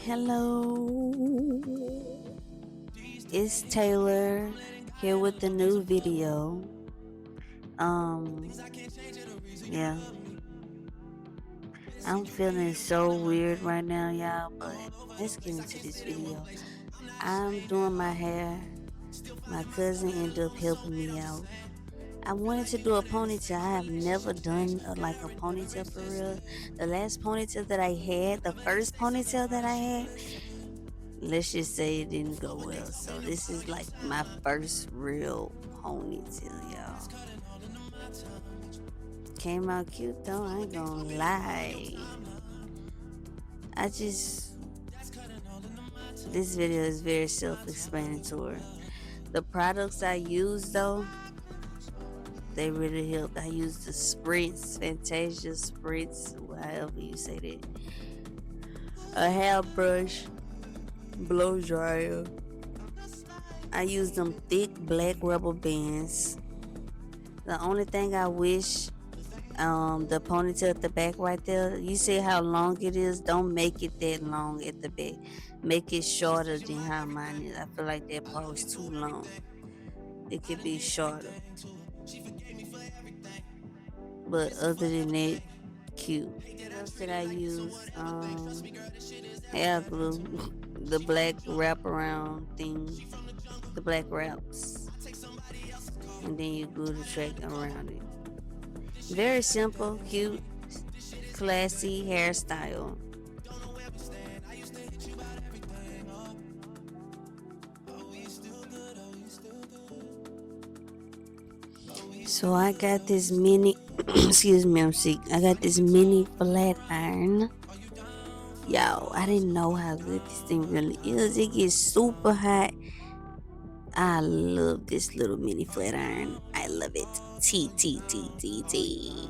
Hello, it's Taylor here with the new video. Um, yeah, I'm feeling so weird right now, y'all, but let's get into this video. I'm doing my hair. My cousin ended up helping me out. I wanted to do a ponytail. I have never done like a ponytail for real. The last ponytail that I had, the first ponytail that I had, let's just say it didn't go well. So this is like my first real ponytail, y'all. Came out cute though, I ain't gonna lie. I just this video is very self-explanatory. The products I use though, they really helped. I use the spritz, Fantasia spritz, however you say that. A hairbrush, blow dryer. I use them thick black rubber bands. The only thing I wish, the ponytail at the back right there, you see how long it is? Don't make it that long at the back. Make it shorter than how mine is. I feel like that part was too long. It could be shorter. But other than that, cute. What else did I use? Hair glue, the black wraparound things, the black wraps, and then you glue the track around it. Very simple, cute, classy hairstyle. So I got this mini, excuse me, I'm sick. I got this mini flat iron. Yo, I didn't know how good this thing really is. It gets super hot. I love this little mini flat iron. I love it. T T T T T.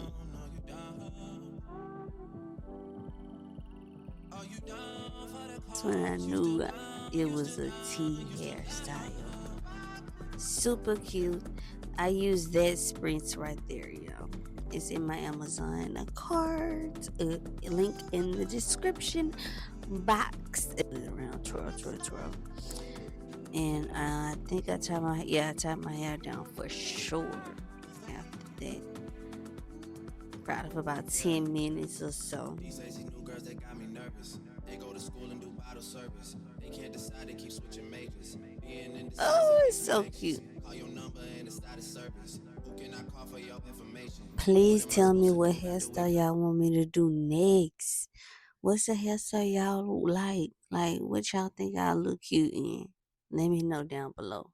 That's when I knew it was a T hairstyle. Super cute. I use that spritz right there, yo. It's in my Amazon cart. Link in the description box. Around twirl. And I think I tied my hair down for sure. After that, probably for about 10 minutes or so. Oh, it's so cute. Please tell me what hairstyle y'all want me to do next. What's the hairstyle y'all like? Like, what y'all think I'll look cute in? Let me know down below.